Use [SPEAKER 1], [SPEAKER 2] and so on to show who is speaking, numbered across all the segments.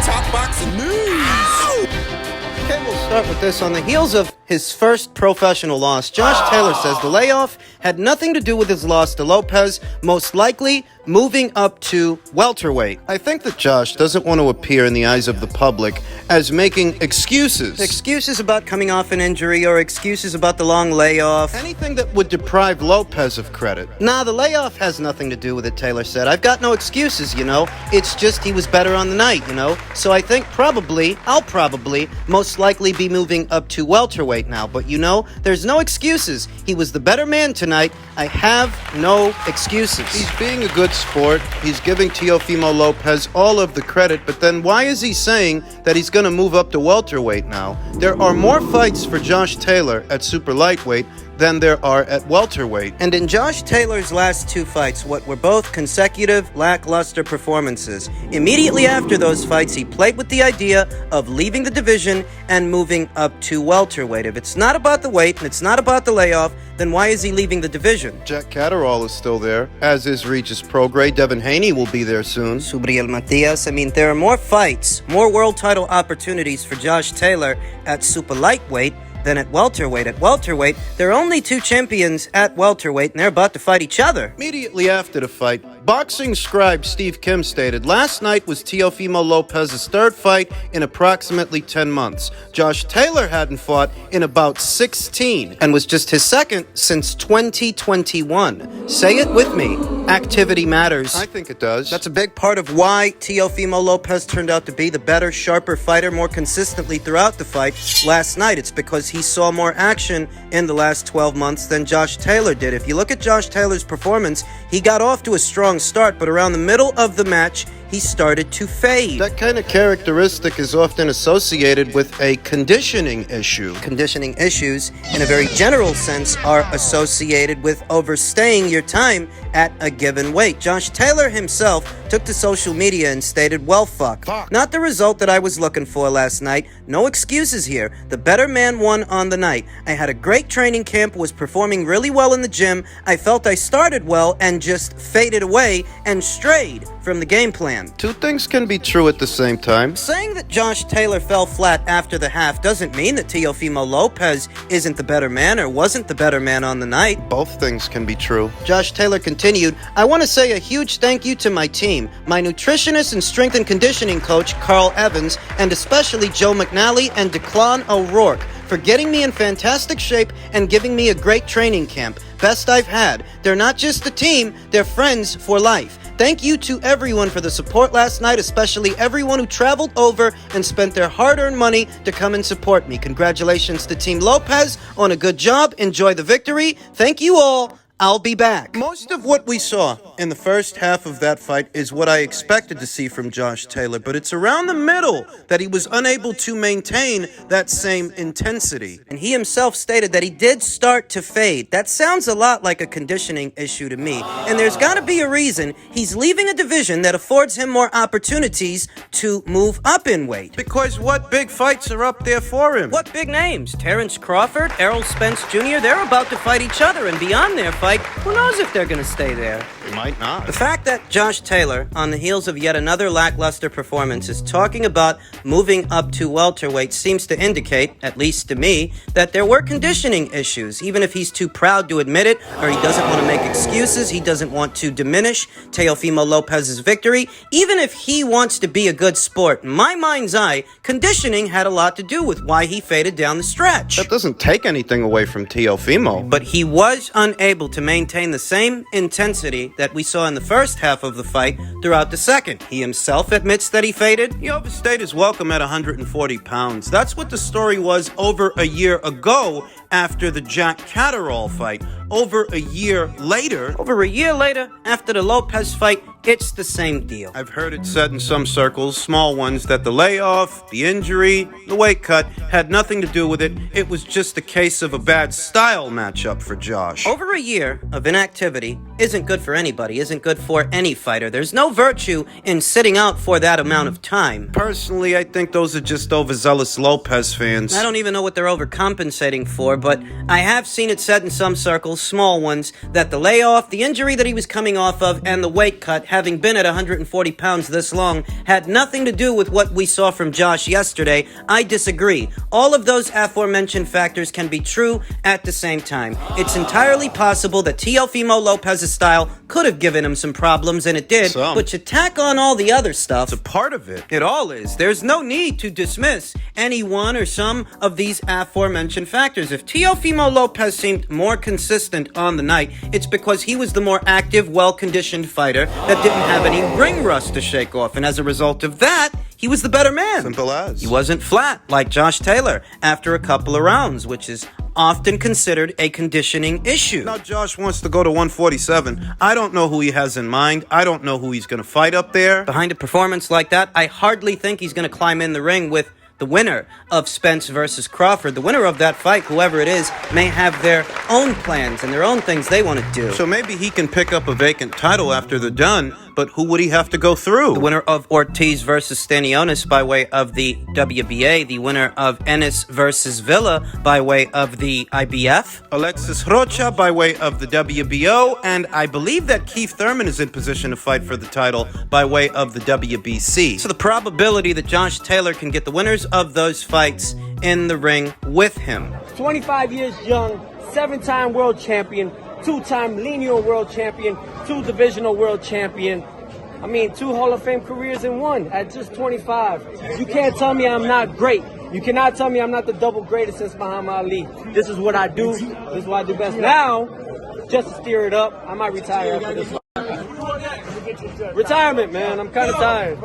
[SPEAKER 1] Talk boxing news.
[SPEAKER 2] Okay, we'll start with this. On the heels of his first professional loss, Josh Taylor says the layoff had nothing to do with his loss to Lopez, most likely moving up to welterweight. I think that Josh doesn't want to appear in the eyes of the public as making excuses. Excuses about coming off an injury or excuses about the long layoff. Anything that would deprive Lopez of credit. Nah, the layoff has nothing to do with it, Taylor said. I've got no excuses, you know. It's just he was better on the night, you know. So I think I'll probably most likely be moving up to welterweight now. But you know, there's no excuses. He was the better man tonight. I have no excuses. He's being a good sport. He's giving Teofimo Lopez all of the credit, but then why is he saying that he's going to move up to welterweight now? There are more fights for Josh Taylor at super lightweight than there are at welterweight. And in Josh Taylor's last two fights, what were both consecutive lackluster performances. Immediately after those fights, he played with the idea of leaving the division and moving up to welterweight. If it's not about the weight and it's not about the layoff, then why is he leaving the division? Jack Catterall is still there, as is Regis Prograis. Devin Haney will be there soon. Subriel Matias. I mean, there are more fights, more world title opportunities for Josh Taylor at super lightweight than at welterweight. At welterweight, there are only two champions at welterweight, and they're about to fight each other. Immediately after the fight, boxing scribe Steve Kim stated, last night was Teofimo Lopez's third fight in approximately 10 months. Josh Taylor hadn't fought in about 16, and was just his second since 2021. Say it with me. Activity matters. I think it does. That's a big part of why Teofimo Lopez turned out to be the better, sharper fighter more consistently throughout the fight last night. It's because he saw more action in the last 12 months than Josh Taylor did. If you look at Josh Taylor's performance, he got off to a strong start, but around the middle of the match, he started to fade. That kind of characteristic is often associated with a conditioning issue. Conditioning issues, in a very general sense, are associated with overstaying your time at a given weight. Josh Taylor himself took to social media and stated, well, fuck. Not the result that I was looking for last night. No excuses here. The better man won on the night. I had a great training camp, was performing really well in the gym. I felt I started well and just faded away and strayed from the game plan. Two things can be true at the same time. Saying that Josh Taylor fell flat after the half doesn't mean that Teofimo Lopez isn't the better man or wasn't the better man on the night. Both things can be true. Josh Taylor continued, I want to say a huge thank you to my team, my nutritionist and strength and conditioning coach, Carl Evans, and especially Joe McNally and Declan O'Rourke, for getting me in fantastic shape and giving me a great training camp. Best I've had. They're not just a team, they're friends for life. Thank you to everyone for the support last night, especially everyone who traveled over and spent their hard-earned money to come and support me. Congratulations to Team Lopez on a good job. Enjoy the victory. Thank you all. I'll be back. Most of what we saw in the first half of that fight is what I expected to see from Josh Taylor, but it's around the middle that he was unable to maintain that same intensity. And he himself stated that he did start to fade. That sounds a lot like a conditioning issue to me. And there's got to be a reason he's leaving a division that affords him more opportunities to move up in weight. Because what big fights are up there for him? What big names? Terrence Crawford, Errol Spence Jr., they're about to fight each other, and beyond their fight, who knows if they're going to stay there? They might not. The fact that Josh Taylor, on the heels of yet another lackluster performance, is talking about moving up to welterweight seems to indicate, at least to me, that there were conditioning issues. Even if he's too proud to admit it, or he doesn't want to make excuses, he doesn't want to diminish Teofimo Lopez's victory, even if he wants to be a good sport, in my mind's eye, conditioning had a lot to do with why he faded down the stretch. That doesn't take anything away from Teofimo. But he was unable to maintain the same intensity that we saw in the first half of the fight throughout the second. He himself admits that he faded. He overstayed his welcome at 140 pounds. That's what the story was over a year ago after the Jack Catterall fight. Over a year later, after the Lopez fight, it's the same deal. I've heard it said in some circles, small ones, that the layoff, the injury, the weight cut had nothing to do with it. It was just a case of a bad style matchup for Josh. Over a year of inactivity isn't good for anybody, isn't good for any fighter. There's no virtue in sitting out for that amount of time. Personally, I think those are just overzealous Lopez fans. I don't even know what they're overcompensating for, but I have seen it said in some circles couple small ones, that the layoff, the injury that he was coming off of, and the weight cut, having been at 140 pounds this long, had nothing to do with what we saw from Josh yesterday. I disagree. All of those aforementioned factors can be true at the same time. It's entirely possible that Teofimo Lopez's style could have given him some problems, and it did, but you tack on all the other stuff.
[SPEAKER 3] It's a part of it.
[SPEAKER 2] It all is. There's no need to dismiss any one or some of these aforementioned factors. If Teofimo Lopez seemed more consistent on the night, it's because he was the more active, well-conditioned fighter that didn't have any ring rust to shake off, and as a result of that, he was the better man.
[SPEAKER 3] Simple as.
[SPEAKER 2] He wasn't flat like Josh Taylor after a couple of rounds, which is often considered a conditioning issue.
[SPEAKER 3] Now Josh wants to go to 147. I don't know who he has in mind. I don't know who he's going to fight up there.
[SPEAKER 2] Behind a performance like that, I hardly think he's going to climb in the ring with the winner of Spence versus Crawford. The winner of that fight, whoever it is, may have their own plans and their own things they want to do.
[SPEAKER 3] So maybe he can pick up a vacant title after they're done, but who would he have to go through?
[SPEAKER 2] The winner of Ortiz versus Stanionis by way of the WBA, the winner of Ennis versus Villa by way of the IBF,
[SPEAKER 3] Alexis Rocha by way of the WBO, and I believe that Keith Thurman is in position to fight for the title by way of the WBC.
[SPEAKER 2] So the probability that Josh Taylor can get the winners of those fights in the ring with him.
[SPEAKER 4] 25 years young, 7-time world champion, 2-time lineal world champion, 2 divisional world champion. I mean, 2 Hall of Fame careers in one at just 25. You can't tell me I'm not great. You cannot tell me I'm not the double greatest since Muhammad Ali. This is what I do. This is what I do best. Now, just to steer it up, I might retire after this. Retirement, man. I'm kind of tired.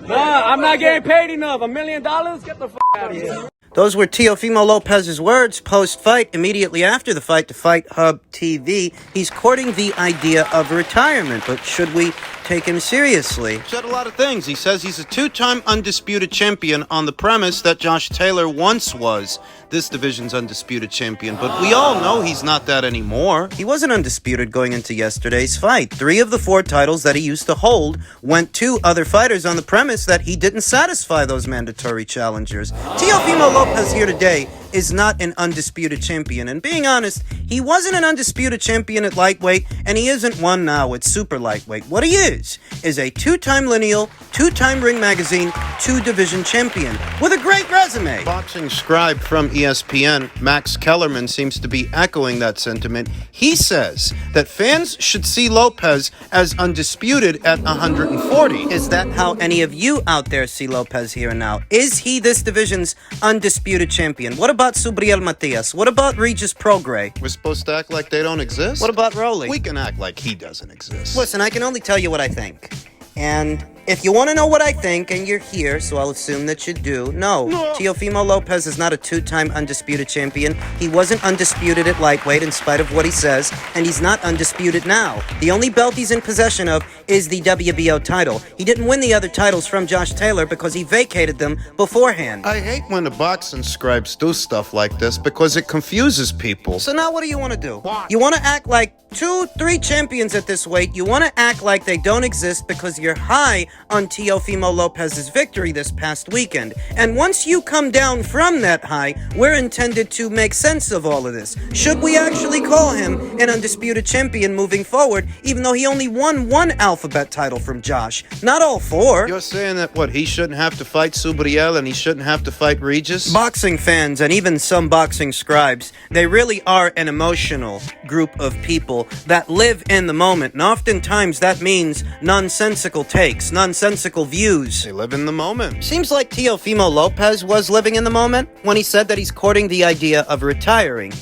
[SPEAKER 4] Nah, I'm not getting paid enough. $1 million? Get the fuck out of here.
[SPEAKER 2] Those were Teofimo Lopez's words post-fight, immediately after the fight to Fight Hub TV. He's courting the idea of retirement, but should we take him seriously?
[SPEAKER 3] Said a lot of things. He says he's a 2-time undisputed champion on the premise that Josh Taylor once was this division's undisputed champion, but we all know he's not that anymore.
[SPEAKER 2] He wasn't undisputed going into yesterday's fight. 3 of the 4 titles that he used to hold went to other fighters on the premise that he didn't satisfy those mandatory challengers. Teofimo Lopez here today is not an undisputed champion, and being honest, he wasn't an undisputed champion at lightweight, and he isn't one now at super lightweight. What he is a 2-time lineal, 2-time Ring Magazine, 2-division champion with a great resume.
[SPEAKER 3] Boxing scribe from ESPN, Max Kellerman, seems to be echoing that sentiment. He says that fans should see Lopez as undisputed at 140.
[SPEAKER 2] Is that how any of you out there see Lopez here and now? Is he this division's undisputed champion? What about Subriel Matias? What about Regis Prograis?
[SPEAKER 3] We're supposed to act like they don't exist?
[SPEAKER 2] What about Rowley?
[SPEAKER 3] We can act like he doesn't exist.
[SPEAKER 2] Listen, I can only tell you what I think. And if you want to know what I think, and you're here, so I'll assume that you do, no. Teofimo Lopez is not a 2-time undisputed champion. He wasn't undisputed at lightweight in spite of what he says, and he's not undisputed now. The only belt he's in possession of is the WBO title. He didn't win the other titles from Josh Taylor because he vacated them beforehand.
[SPEAKER 3] I hate when the boxing scribes do stuff like this because it confuses people.
[SPEAKER 2] So now what do you want to do? You want to act like 2-3 champions at this weight. You want to act like they don't exist because you're high on Teofimo Lopez's victory this past weekend. And once you come down from that high, we're intended to make sense of all of this. Should we actually call him an undisputed champion moving forward, even though he only won 1 alphabet title from Josh, not all 4?
[SPEAKER 3] You're saying that, he shouldn't have to fight Subriel and he shouldn't have to fight Regis?
[SPEAKER 2] Boxing fans, and even some boxing scribes, they really are an emotional group of people that live in the moment, and oftentimes that means nonsensical takes, nonsensical views.
[SPEAKER 3] They live in the moment.
[SPEAKER 2] Seems like Teofimo Lopez was living in the moment when he said that he's courting the idea of retiring.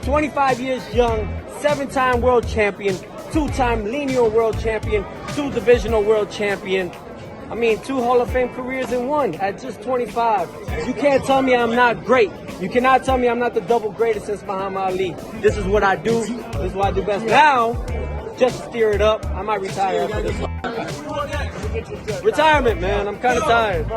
[SPEAKER 4] 25 years young, 7-time world champion, 2-time lineal world champion, 2 divisional world champion. I mean, 2 Hall of Fame careers in one at just 25. You can't tell me I'm not great. You cannot tell me I'm not the double greatest since Muhammad Ali. This is what I do. This is what I do best. Now, just to steer it up, I might retire after this. Retirement, man. I'm kind of tired.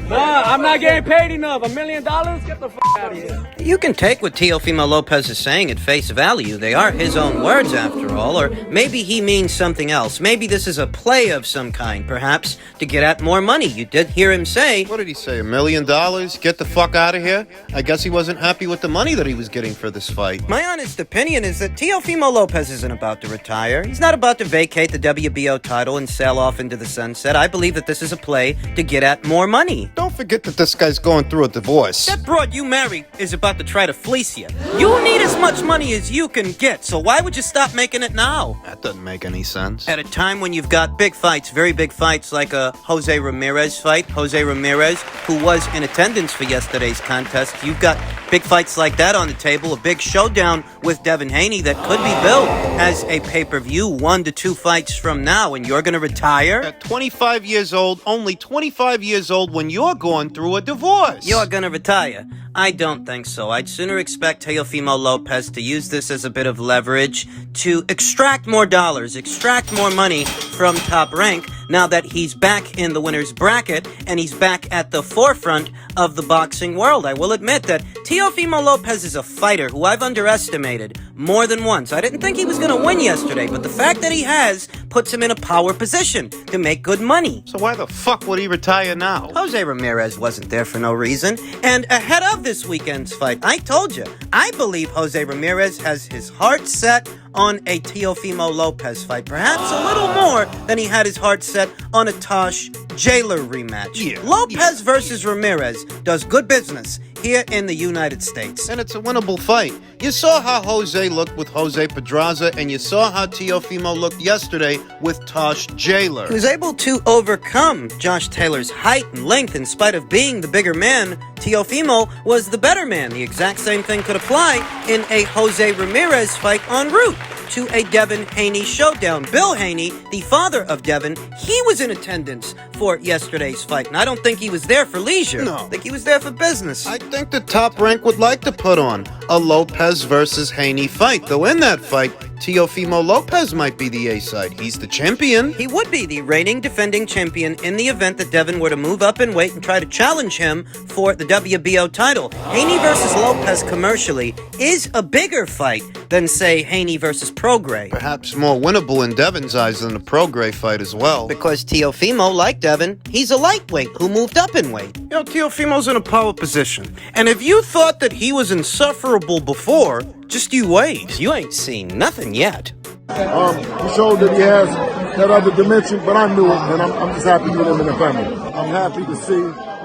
[SPEAKER 4] Nah, I'm not getting paid enough. $1 million? Get the fuck out of here.
[SPEAKER 2] You can take what Teofimo Lopez is saying at face value. They are his own words, after all. Or maybe he means something else. Maybe this is a play of some kind, perhaps, to get at more money. You did hear him say...
[SPEAKER 3] What did he say, $1 million? Get the fuck out of here? I guess he wasn't happy with the money that he was getting for this fight.
[SPEAKER 2] My honest opinion is that Teofimo Lopez isn't about to retire. He's not about to vacate the WBO title and sail off into the sunset. I believe that this is a play to get at more money.
[SPEAKER 3] Don't forget that this guy's going through a divorce.
[SPEAKER 2] That broad you married is about to try to fleece you. You need as much money as you can get, so why would you stop making it now?
[SPEAKER 3] That doesn't make any sense.
[SPEAKER 2] At a time when you've got big fights, very big fights, like a Jose Ramirez fight, Jose Ramirez, who was in attendance for yesterday's contest, you've got big fights like that on the table, a big showdown with Devin Haney that could be billed as a pay-per-view 1 to 2 fights from now, and you're gonna retire?
[SPEAKER 3] At 25 years old, only 25 years old when you're going through a divorce.
[SPEAKER 2] You're gonna retire? I don't think so. I'd sooner expect Teofimo Lopez to use this as a bit of leverage to extract more dollars, extract more money from Top Rank now that he's back in the winner's bracket and he's back at the forefront of the boxing world. I will admit that Teofimo Lopez is a fighter who I've underestimated more than once. I didn't think he was going to win yesterday, but the fact that he has puts him in a power position to make good money.
[SPEAKER 3] So why the fuck would he retire now?
[SPEAKER 2] Jose Ramirez wasn't there for no reason. And ahead of this weekend's fight, I told you, I believe Jose Ramirez has his heart set on a Teofimo Lopez fight. Perhaps a little more than he had his heart set on a Tosh Jailer rematch.
[SPEAKER 3] Yeah.
[SPEAKER 2] Lopez versus Ramirez does good business here in the United States.
[SPEAKER 3] And it's a winnable fight. You saw how Jose looked with Jose Pedraza, and you saw how Teofimo looked yesterday with Tosh Jailer.
[SPEAKER 2] He was able to overcome Josh Taylor's height and length in spite of being the bigger man. Teofimo was the better man. The exact same thing could apply in a Jose Ramirez fight en route to a Devin Haney showdown. Bill Haney, the father of Devin, he was in attendance for yesterday's fight, and I don't think he was there for leisure.
[SPEAKER 3] No.
[SPEAKER 2] I think he was there for business.
[SPEAKER 3] I think the Top Rank would like to put on a Lopez versus Haney fight, though in that fight, Teofimo Lopez might be the A-side. He's the champion.
[SPEAKER 2] He would be the reigning defending champion in the event that Devin were to move up in weight and try to challenge him for the WBO title. Haney versus Lopez commercially is a bigger fight than, say, Haney versus Prograis.
[SPEAKER 3] Perhaps more winnable in Devin's eyes than the Prograis fight as well.
[SPEAKER 2] Because Teofimo, like Devin, he's a lightweight who moved up in weight.
[SPEAKER 3] You know, Teofimo's in a power position. And if you thought that he was insufferable before, just you wait.
[SPEAKER 2] You ain't seen nothing yet.
[SPEAKER 5] He showed that he has that other dimension, but I knew it, and I'm just happy with him and the family. I'm happy to see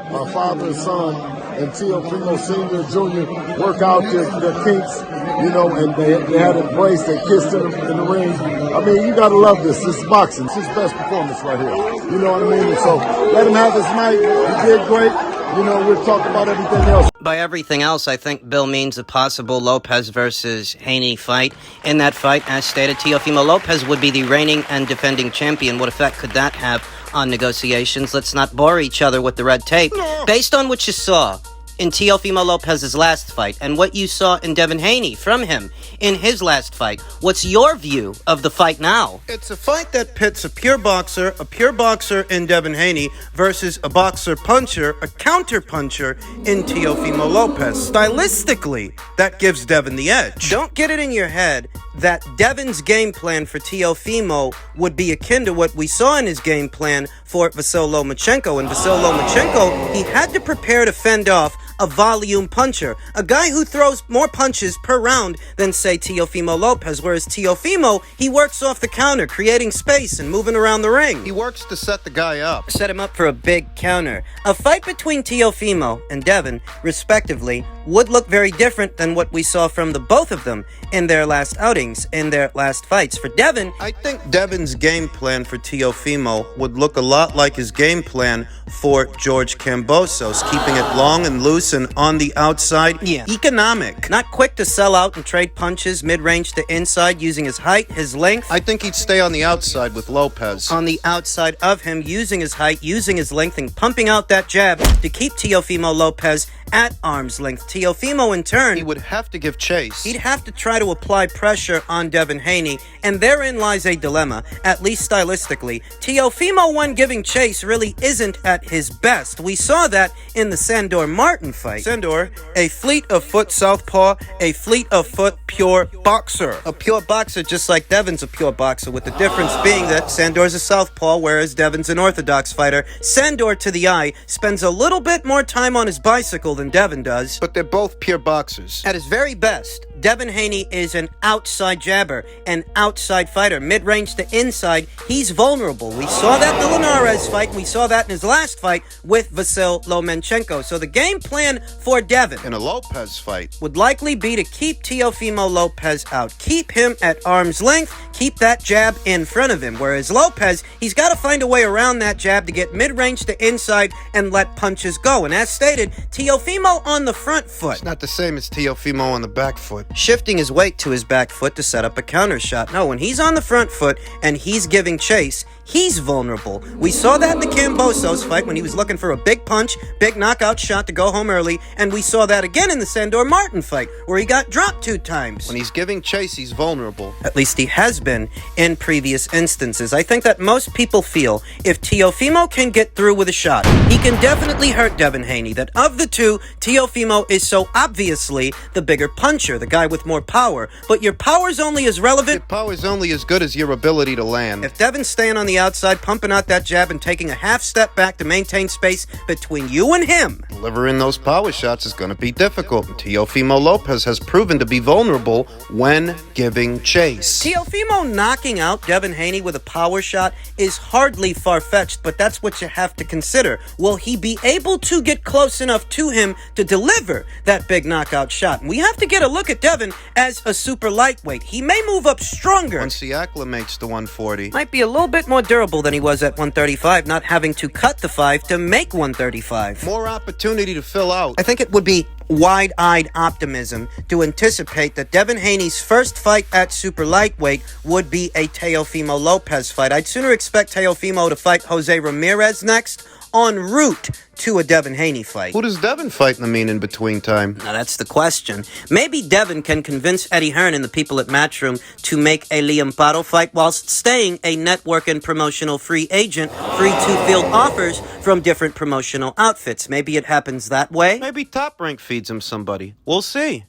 [SPEAKER 5] my father and son and Teofimo Sr. and Jr. work out their kinks, you know, and they had embraced, they kissed in the ring. I mean, you got to love this. This is boxing. It's his best performance right here. You know what I mean? And so let him have his night. He did great. You know, we'll talk about everything else.
[SPEAKER 2] By everything else, I think Bill means a possible Lopez versus Haney fight. In that fight, as stated, Teofimo Lopez would be the reigning and defending champion. What effect could that have on negotiations? Let's not bore each other with the red tape. Based on what you saw in Teofimo Lopez's last fight and what you saw in Devin Haney from him in his last fight, what's your view of the fight now?
[SPEAKER 3] It's a fight that pits a pure boxer in Devin Haney versus a boxer puncher, a counter puncher in Teofimo Lopez. Stylistically, that gives Devin the edge.
[SPEAKER 2] Don't get it in your head that Devin's game plan for Teofimo would be akin to what we saw in his game plan for Vasyl Lomachenko. And Vasyl Lomachenko, he had to prepare to fend off a volume puncher, a guy who throws more punches per round than, say, Teofimo Lopez, whereas Teofimo, he works off the counter, creating space and moving around the ring.
[SPEAKER 3] He works to set the guy up.
[SPEAKER 2] Set him up for a big counter. A fight between Teofimo and Devin, respectively, would look very different than what we saw from the both of them in their last outings, in their last fights. For Devin,
[SPEAKER 3] I think Devin's game plan for Teofimo would look a lot like his game plan for George Kambosos, keeping it long and loose and on the outside.
[SPEAKER 2] Yeah.
[SPEAKER 3] Economic.
[SPEAKER 2] not quick to sell out and trade punches mid-range to inside using his height, his length.
[SPEAKER 3] I think he'd stay on the outside with Lopez.
[SPEAKER 2] On the outside of him, using his height, using his length, and pumping out that jab to keep Teofimo Lopez at arm's length. Teofimo, in turn,
[SPEAKER 3] He would have to give chase.
[SPEAKER 2] he'd have to try to apply pressure on Devin Haney, and therein lies a dilemma, at least stylistically. Teofimo, when giving chase, really isn't at his best. We saw that in the Sandor-Martin fight.
[SPEAKER 3] Sandor, a fleet-of-foot southpaw, a fleet-of-foot pure boxer.
[SPEAKER 2] A pure boxer, just like Devin's a pure boxer, with the difference being that Sandor's a southpaw, whereas Devin's an orthodox fighter. Sandor, to the eye, spends a little bit more time on his bicycle than Devin does.
[SPEAKER 3] But they're both pure boxers.
[SPEAKER 2] At his very best, Devin Haney is an outside jabber, an outside fighter. Mid-range to inside, he's vulnerable. We saw that in the Linares fight, and we saw that in his last fight with Vasyl Lomachenko. So the game plan for Devin
[SPEAKER 3] In a Lopez fight,
[SPEAKER 2] would likely be to keep Teofimo Lopez out. Keep him at arm's length. Keep that jab in front of him. Whereas Lopez, he's got to find a way around that jab to get mid-range to inside and let punches go. And as stated, Teofimo on the front foot,
[SPEAKER 3] it's not the same as Teofimo on the back foot.
[SPEAKER 2] shifting his weight to his back foot to set up a counter shot. No, when he's on the front foot and he's giving chase, he's vulnerable. We saw that in the Kambosos fight when he was looking for a big punch, big knockout shot to go home early, and we saw that again in the Sandor-Martin fight where he got dropped 2 times.
[SPEAKER 3] When he's giving chase, he's vulnerable.
[SPEAKER 2] At least he has been in previous instances. I think that most people feel if Teofimo can get through with a shot, he can definitely hurt Devin Haney. That of the two, Teofimo is so obviously the bigger puncher, the guy with more power. But your power's only as relevant.
[SPEAKER 3] Your power's only as good as your ability to land.
[SPEAKER 2] If Devin's staying on the outside, pumping out that jab and taking a half step back to maintain space between you and him,
[SPEAKER 3] Delivering those power shots is going to be difficult. Teofimo Lopez has proven to be vulnerable when giving chase.
[SPEAKER 2] Teofimo knocking out Devin Haney with a power shot is hardly far-fetched, but that's what you have to consider. Will he be able to get close enough to him to deliver that big knockout shot? And we have to get a look at Devin as a super lightweight. He may move up stronger.
[SPEAKER 3] Once he acclimates to 140.
[SPEAKER 2] Might be a little bit more durable than he was at 135, not having to cut the 5 to make 135.
[SPEAKER 3] More opportunity to fill out.
[SPEAKER 2] I think it would be wide-eyed optimism to anticipate that Devin Haney's first fight at super lightweight would be a Teofimo Lopez fight. I'd sooner expect Teofimo to fight Jose Ramirez next, en route to a Devin Haney fight.
[SPEAKER 3] Who does Devin fight in the mean in between time?
[SPEAKER 2] Now that's the question. Maybe Devin can convince Eddie Hearn and the people at Matchroom to make a Liam Paro fight whilst staying a network and promotional free agent, free to field offers from different promotional outfits. Maybe it happens that way.
[SPEAKER 3] Maybe Top Rank feeds him somebody. We'll see.